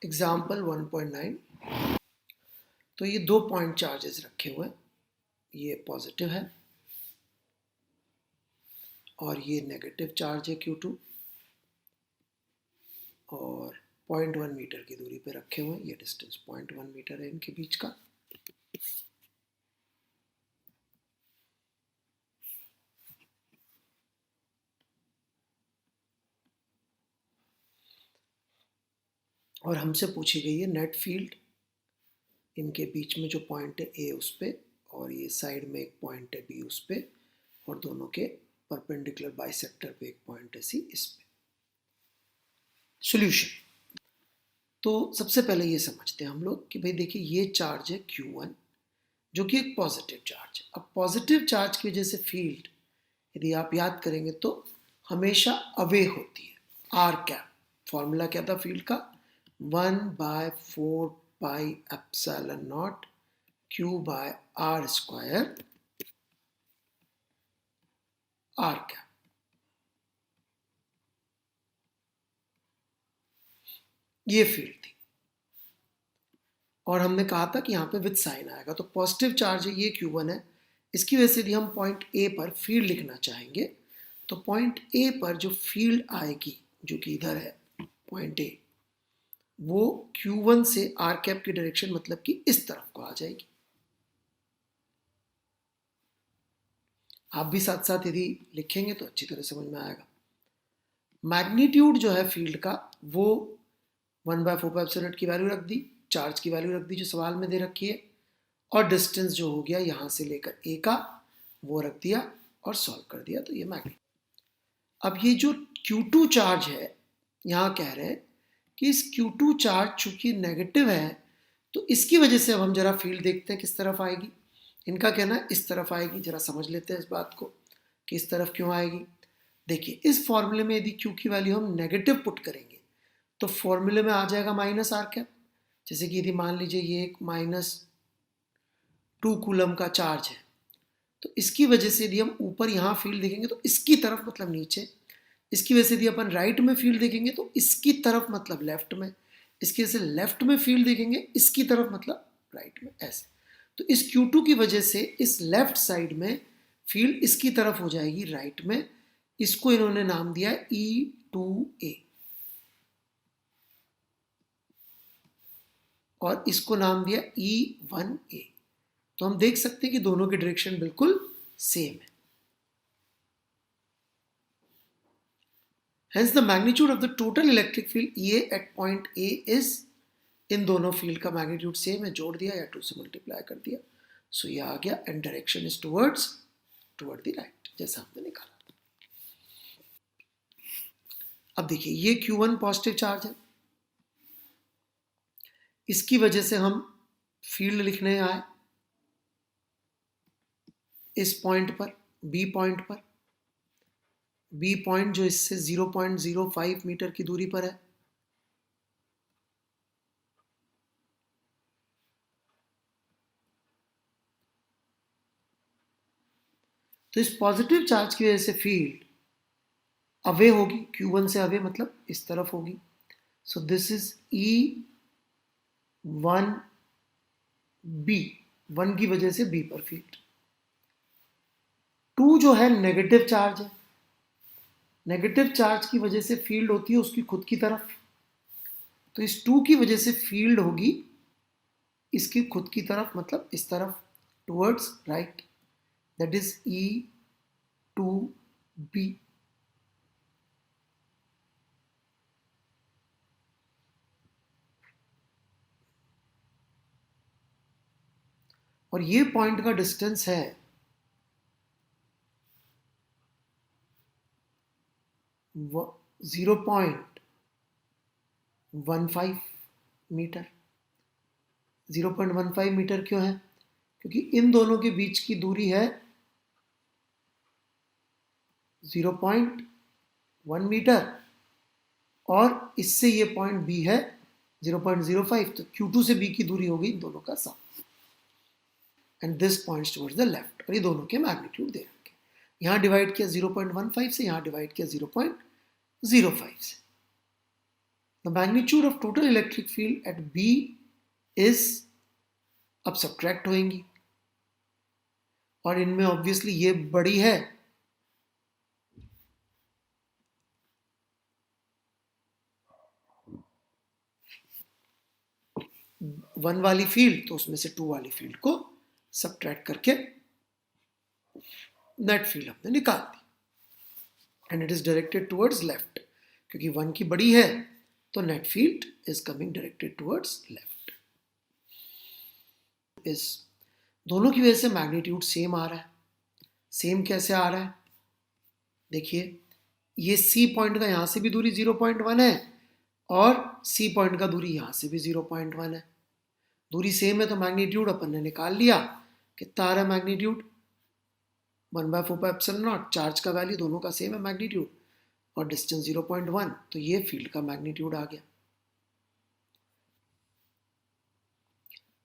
Example 1.9। तो ये 2 point charges रखे हुए हैं, ये पॉजिटिव है और ये नेगेटिव चार्ज है Q2, और 0.1 मीटर की दूरी पे रखे हुए हैं। ये डिस्टेंस 0.1 मीटर है इनके बीच का। और हमसे पूछी गई है नेट फील्ड, इनके बीच में जो पॉइंट है A उस पे, और ये साइड में एक पॉइंट है B उस पे, और दोनों के परपेंडिकुलर बाइसेक्टर पे एक पॉइंट है C इस पे। सॉल्यूशन। तो सबसे पहले ये समझते हैं हम लोग कि भाई देखिए ये चार्ज है Q1 जो कि एक पॉजिटिव चार्ज है। अब पॉजिटिव चार्ज की वजह से फील्ड यदि आप याद करेंगे तो हमेशा अवे होती है। आर कैप, फॉर्मूला क्या था फील्ड का, 1/4 pi epsilon not Q by r square r cap. ये फील्ड थी और हमने कहा था कि यहाँ पे विद साइन आएगा। तो पॉजिटिव चार्ज है, ये Q1 है। इसकी वजह से यदि हम पॉइंट A पर फील्ड लिखना चाहेंगे तो पॉइंट A पर जो फील्ड आएगी, जो कि इधर है पॉइंट A, वो Q1 से आर कैप की डायरेक्शन मतलब कि इस तरफ को आ जाएगी। आप भी साथ साथ यदि लिखेंगे तो अच्छी तरह समझ में आएगा। मैग्नीट्यूड जो है फील्ड का वो 1/4 की वैल्यू रख दी, चार्ज की वैल्यू रख दी जो सवाल में दे रखी है, और डिस्टेंस जो हो गया यहाँ से लेकर A का वो रख दिया और सॉल्व कर दिया। तो ये मैग्नीट्यूड। अब ये जो Q2 चार्ज है, यहाँ कह रहे हैं कि इस Q2 चार्ज चूंकि नेगेटिव है तो इसकी वजह से अब हम जरा फील्ड देखते हैं किस तरफ आएगी। इनका कहना है इस तरफ आएगी। जरा समझ लेते हैं इस बात को कि इस तरफ क्यों आएगी। देखिए इस फॉर्मूले में यदि Q की वैल्यू हम नेगेटिव पुट करेंगे तो फॉर्मूले में आ जाएगा माइनस आर कैप। जैसे कि यदि मान लीजिए ये एक -2 कूलम का चार्ज है, तो इसकी वजह से यदि हम ऊपर यहाँ फील्ड देखेंगे तो इसकी तरफ मतलब नीचे, इसकी वजह से यदि अपन राइट में फील्ड देखेंगे तो इसकी तरफ मतलब लेफ्ट में, इसकी वजह से लेफ्ट में फील्ड देखेंगे इसकी तरफ मतलब राइट में, ऐसे। तो इस Q2 की वजह से इस लेफ्ट साइड में फील्ड इसकी तरफ हो जाएगी राइट में। इसको इन्होंने नाम दिया है E2A और इसको नाम दिया E1A। तो हम देख सकते हैं कि दोनों की डायरेक्शन बिल्कुल सेम है। Hence the magnitude of the total electric field EA at point A is, इन दोनों फील्ड का मैग्नीट्यूड सेम है, जोड़ दिया या 2 से मल्टीप्लाई कर दिया। सो ये आ गया and direction is toward the right, जैसा हमने निकाला। अब देखिए ये Q1 पॉजिटिव चार्ज है, इसकी वजह से हम फील्ड लिखने आए इस पॉइंट पर, B पॉइंट पर। B पॉइंट जो इससे 0.05 मीटर की दूरी पर है। तो इस पॉजिटिव चार्ज की वजह से फील्ड अवे होगी, Q1 से अवे मतलब इस तरफ होगी। सो दिस इज E1B, 1 की वजह से B पर फील्ड। 2 जो है नेगेटिव चार्ज है, नेगेटिव चार्ज की वजह से फील्ड होती है उसकी खुद की तरफ। तो इस 2 की वजह से फील्ड होगी इसकी खुद की तरफ मतलब इस तरफ, towards right, that is E2B। और ये पॉइंट का डिस्टेंस है 0.15 मीटर। 0.15 मीटर क्यों है? क्योंकि इन दोनों के बीच की दूरी है 0.1 मीटर और इससे ये पॉइंट B है 0.05। तो Q2 से B की दूरी होगी इन दोनों का sum. And this points towards the left, और ये दोनों के मैग्नीट्यूड दे रखे। यहाँ डिवाइड किया 0.15 से, यहाँ डिवाइड किया 0.05 से। The magnitude of total electric field at B is, अब सब्ट्रैक्ट होंगी और इनमें ऑब्वियसली ये बड़ी है, वन वाली फील्ड, तो उसमें से टू वाली फील्ड को सब्ट्रैक्ट करके नेट फील्ड हमने निकाल दी and it is directed towards left, क्योंकि वन की बड़ी है तो net field is coming directed towards left. इस दोनों की वजह से मैग्नीट्यूड सेम आ रहा है। सेम कैसे आ रहा है, देखिए ये सी पॉइंट का यहां से भी दूरी 0.1 है और सी पॉइंट का दूरी यहां से भी 0.1 है। दूरी सेम है तो मैग्नीट्यूड अपन ने निकाल लिया। कितना आ रहा है मैग्नीट्यूड, 1/4πε0। चार्ज का वैल्यू दोनों का सेम है मैग्नीट्यूड और डिस्टेंस 0.1, तो ये फील्ड का मैग्नीट्यूड आ गया।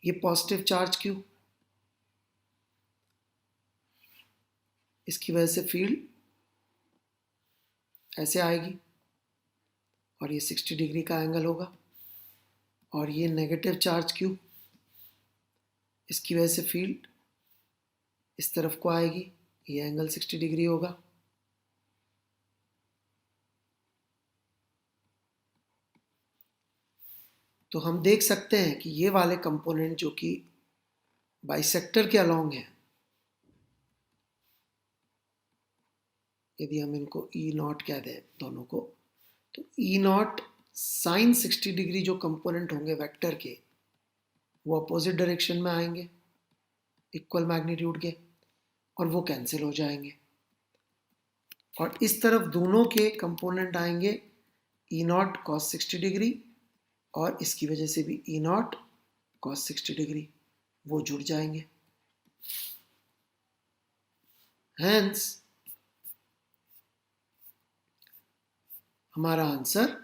ये पॉजिटिव चार्ज क्यों, इसकी वजह से फील्ड ऐसे आएगी और ये 60 डिग्री का एंगल होगा। और ये नेगेटिव चार्ज क्यों, इसकी वजह से फील्ड इस तरफ को आएगी, ये एंगल 60 डिग्री होगा। तो हम देख सकते हैं कि ये वाले कंपोनेंट जो कि बाइसेक्टर के अलोंग है, यदि हम इनको ई नॉट कह दें दोनों को, तो ई नॉट साइन 60 डिग्री जो कंपोनेंट होंगे वेक्टर के, वो अपोजिट डायरेक्शन में आएंगे इक्वल मैग्नीट्यूड के, और वो कैंसिल हो जाएंगे। और इस तरफ दोनों के कंपोनेंट आएंगे ई नॉट कॉस 60 डिग्री और इसकी वजह से भी ई नॉट कॉस 60 डिग्री, वो जुड़ जाएंगे। हेंस हमारा answer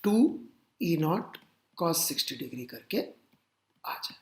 2 E not cos 60 degree करके आ जाए।